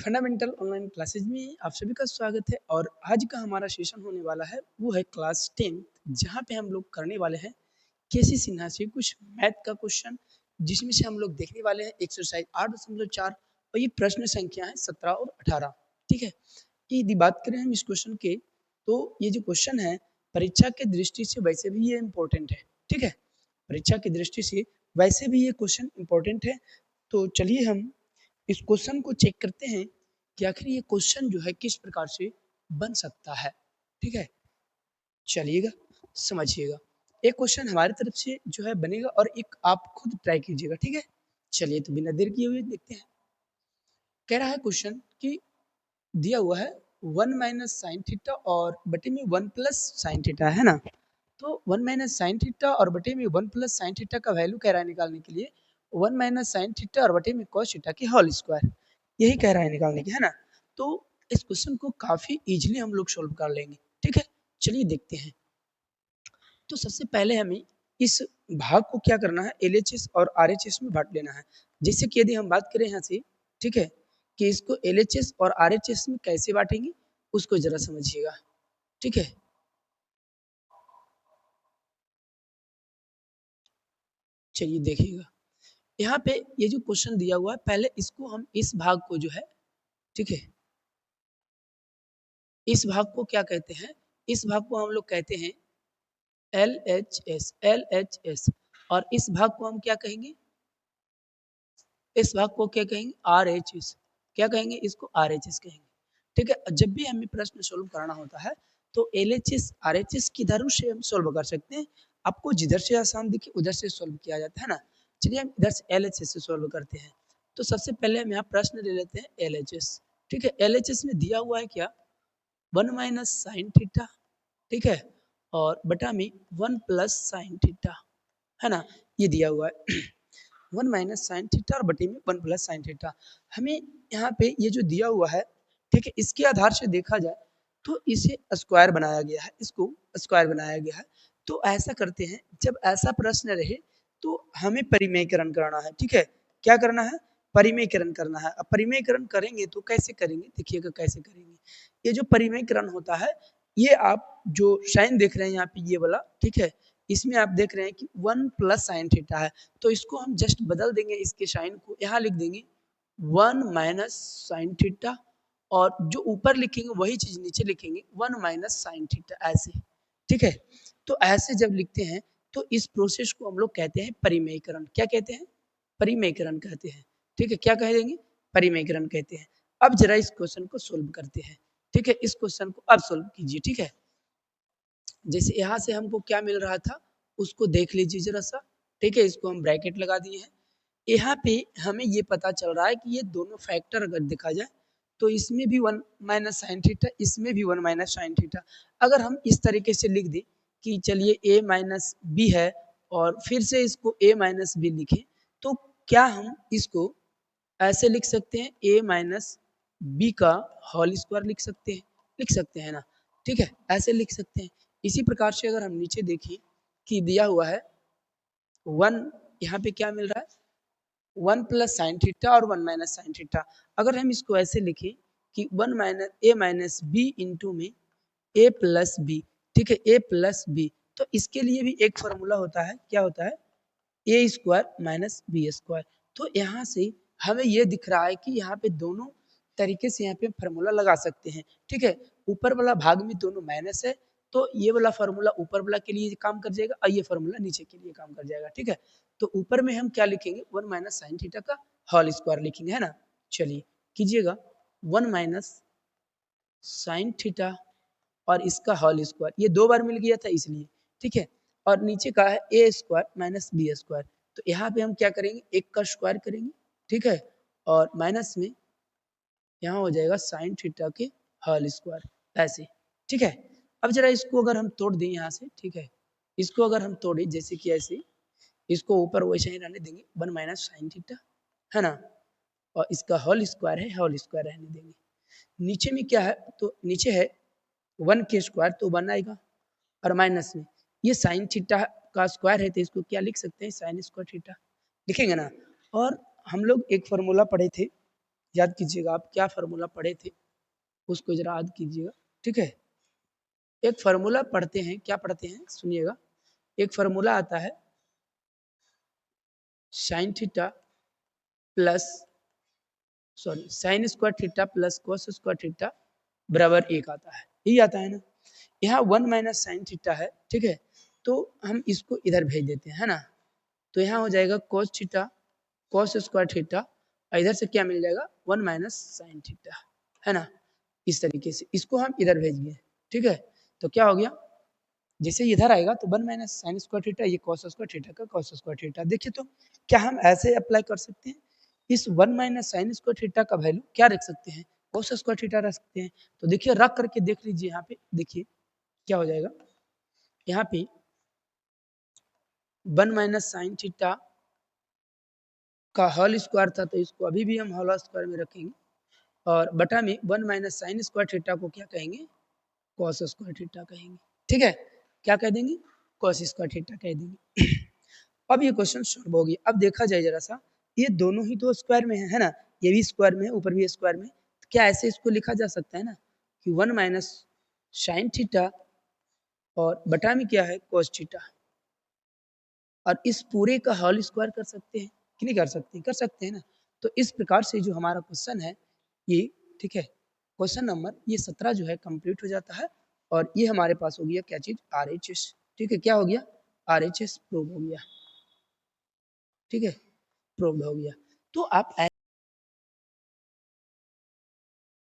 Fundamental online classes में आप सभी का स्वागत है। और आज का हमारा सेशन होने वाला है वो है क्लास 10, जहाँ पे हम लोग करने वाले हैं केसी सिन्हा से कुछ मैथ का क्वेश्चन, जिसमें से हम लोग देखने वाले हैं एक्सरसाइज 8.4 और ये प्रश्न संख्या है 17 और 18। ठीक है, यदि बात करें हम इस क्वेश्चन के, तो ये जो क्वेश्चन है परीक्षा के दृष्टि से वैसे भी ये इम्पोर्टेंट है। ठीक है, परीक्षा की दृष्टि से वैसे भी ये क्वेश्चन इम्पोर्टेंट है। तो चलिए हम इस क्वेश्चन को चेक करते हैं कि आखिर ये क्वेश्चन जो है किस प्रकार से बन सकता है। ठीक है, चलिएगा समझिएगा। एक क्वेश्चन हमारी तरफ से जो है बनेगा और एक आप खुद ट्राई कीजिएगा। ठीक है, चलिए तो बिना देर किए हुए देखते हैं। कह रहा है क्वेश्चन कि दिया हुआ है 1 - sin थीटा और बटे में 1 + sin थीटा, है ना। तो 1 - sin थीटा और बटे में 1 + sin थीटा का वैल्यू कह रहा है निकालने के लिए 1 - sin थीटा और बटे में cos थीटा की होल स्क्वायर, यही कह रहा है निकालने की, है ना। तो इस क्वेश्चन को काफी इजीली हम लोग सोल्व कर लेंगे। ठीक है, चलिए देखते हैं। तो सबसे पहले हमें इस भाग को क्या करना है, एलएचएस और आरएचएस में बांट लेना है। जैसे कि यदि हम बात करें यहाँ से, ठीक है, कि इसको एलएचएस और आरएचएस में कैसे बांटेंगे उसको जरा समझिएगा। ठीक है, चलिए देखिएगा। यहाँ पे ये जो क्वेश्चन दिया हुआ है, पहले इसको हम इस भाग को जो है, ठीक है, इस भाग को क्या कहते हैं, इस भाग को हम लोग कहते हैं एल एच एस और इस भाग को हम क्या कहेंगे, इस भाग को क्या कहेंगे, आर एच एस। क्या कहेंगे, इसको आर एच एस कहेंगे। ठीक है, जब भी हमें प्रश्न सोल्व कराना होता है तो L H S R H S की धर्म से हम सोल्व कर सकते हैं। आपको जिधर से आसान दिखे उधर से सोल्व किया जाता है ना। चलिए हम इधर से एल एच एस से सोल्व करते हैं। तो सबसे पहले हम यहाँ प्रश्न ले लेते हैं एल एच एस। ठीक है, एल एच एस में दिया हुआ है क्या, 1 - sin थीटा, ठीक है, और बटा में 1 + sin थीटा, है ना, ये दिया हुआ है। 1 - sin थीटा और बटे में 1 + sin थीटा। हमें यहाँ पे ये जो दिया हुआ है, ठीक है, इसके आधार से देखा जाए तो इसे स्क्वायर बनाया गया है, इसको स्क्वायर बनाया गया है। तो ऐसा करते हैं, जब ऐसा प्रश्न रहे तो हमें परिमेयकरण करना है। ठीक है, क्या करना है, परिमेयकरण करना है। अब परिमेयकरण करेंगे तो कैसे करेंगे, देखिएगा कैसे करेंगे। ये जो परिमेयकरण होता है, ये आप जो साइन देख रहे हैं यहाँ पे ये वाला, ठीक है, इसमें आप देख रहे हैं कि 1 + sin थीटा है। तो इसको हम जस्ट बदल देंगे, इसके साइन को यहाँ लिख देंगे 1 - sin थीटा, और जो ऊपर लिखेंगे वही चीज नीचे लिखेंगे 1 - sin थीटा, ऐसे। ठीक है, तो ऐसे जब लिखते हैं तो इस प्रोसेस को हम लोग कहते हैं परिमेयकरण। क्या कहते हैं, परिमेयकरण कहते हैं। ठीक है, क्या कह देंगे, परिमेयकरण कहते हैं। अब जरा इस क्वेश्चन को सोल्व करते हैं। ठीक है, इस क्वेश्चन को अब सोल्व कीजिए। ठीक है, जैसे यहाँ से हमको क्या मिल रहा था उसको देख लीजिए जरा सा। ठीक है, इसको हम ब्रैकेट लगा दिए हैं। यहाँ पे हमें ये पता चल रहा है कि ये दोनों फैक्टर अगर देखा जाए तो इसमें भी 1 - sin थीटा, इसमें भी 1 - sin थीटा। अगर हम इस तरीके से लिख दें कि चलिए a - b है और फिर से इसको a - b लिखें, तो क्या हम इसको ऐसे लिख सकते हैं, a - b का होल स्क्वायर लिख सकते हैं ना। ठीक है, ऐसे लिख सकते हैं। इसी प्रकार से अगर हम नीचे देखें कि दिया हुआ है 1, यहाँ पे क्या मिल रहा है, 1 + sin थीटा और 1 - sin थीटा। अगर हम इसको ऐसे लिखें कि a - b इंटू में a + b, ठीक है, a + b, तो इसके लिए भी एक फॉर्मूला होता है, क्या होता है, a² - b²। तो यहाँ से हमें ये दिख रहा है कि यहाँ पे दोनों तरीके से यहाँ पे फॉर्मूला लगा सकते हैं। ठीक है, ऊपर वाला भाग में दोनों माइनस है, तो ये वाला फॉर्मूला ऊपर वाला के लिए काम कर जाएगा और ये फॉर्मूला नीचे के लिए काम कर जाएगा। ठीक है, तो ऊपर में हम क्या लिखेंगे, 1 - sin थीटा का होल स्क्वायर लिखेंगे, है ना। चलिए कीजिएगा, 1 - sin थीटा और इसका होल स्क्वायर, ये 2 बार मिल गया था इसलिए। ठीक है, और नीचे का है a² - b²। तो यहाँ पे हम क्या करेंगे, एक का स्क्वायर करेंगे, ठीक है, और माइनस में यहाँ हो जाएगा sin थीटा के होल स्क्वायर, ऐसे। ठीक है, अब जरा इसको अगर हम तोड़ दें यहाँ से, ठीक है, इसको अगर हम तोड़े जैसे कि ऐसे, इसको ऊपर वैसे ही रहने देंगे 1 - sin थीटा, है ना, और इसका होल स्क्वायर है, होल स्क्वायर रहने देंगे। नीचे में क्या है, तो नीचे है 1 के स्क्वायर तो 1 आएगा, और माइनस में ये साइन थीटा का स्क्वायर है तो इसको क्या लिख सकते हैं, साइन स्क्वायर थीटा लिखेंगे ना। और हम लोग एक फॉर्मूला पढ़े थे याद कीजिएगा आप क्या फार्मूला पढ़े थे, उसको जरा याद कीजिएगा। ठीक है, एक फार्मूला पढ़ते हैं, क्या पढ़ते हैं सुनिएगा। एक फार्मूला आता है sine theta plus sine square theta plus cos square theta बराबर 1 आता है, यही आता है ना। यहाँ 1 माइनस साइन थीटा है, ठीक है, तो हम इसको इधर भेज देते हैं, है ना। तो यहाँ हो जाएगा cos theta cos square theta, और इधर से क्या मिल जाएगा 1 माइनस साइन थीटा, है ना। इस तरीके से इसको हम इधर भेज गए, ठीक है। तो क्या हो गया, जैसे इधर आएगा तो 1 माइनस साइन स्क्वायर थीटा, ये कॉस स्क्वायर थीटा का कॉस स्क्वायर थीटा। देखिए तो क्या हम ऐसे अप्लाई कर सकते हैं, इस 1 माइनस साइन स्क्वायर थीटा का वैल्यू क्या रख सकते हैं, कॉस स्क्वायर थीटा रख सकते हैं। तो देखिए रख करके देख लीजिए, यहाँ पे देखिए क्या हो जाएगा, यहाँ पे 1 माइनस साइन थीटा का होल स्क्वायर था, तो इसको अभी भी हम होल स्क्वायर में रखेंगे, और बटा में 1 माइनस साइन स्क्वायर थीटा को क्या कहेंगे, कॉस स्क्वायर थीटा कहेंगे। ठीक है, क्या कह देंगे, कॉस स्क्वायर थीटा कह देंगे। अब ये क्वेश्चन सॉल्व हो गया। अब देखा जाए जरा सा, ये दोनों ही तो स्क्वायर में है ना, ये भी स्क्वायर में है, ऊपर भी स्क्वायर में। तो क्या ऐसे इसको लिखा जा सकता है ना कि 1 माइनस साइन थीटा और बटा में क्या है कॉस थीटा, और इस पूरे का होल स्क्वायर कर सकते हैं कि नहीं कर सकते, कर सकते हैं ना। तो इस प्रकार से जो हमारा क्वेश्चन है ये, ठीक है, क्वेश्चन नंबर ये 17 जो है कंप्लीट हो जाता है, और ये हमारे पास हो गया क्या चीज, RHS। ठीक है, क्या हो गया, RHS प्रूव हो गया। ठीक है, प्रूव हो गया। तो आप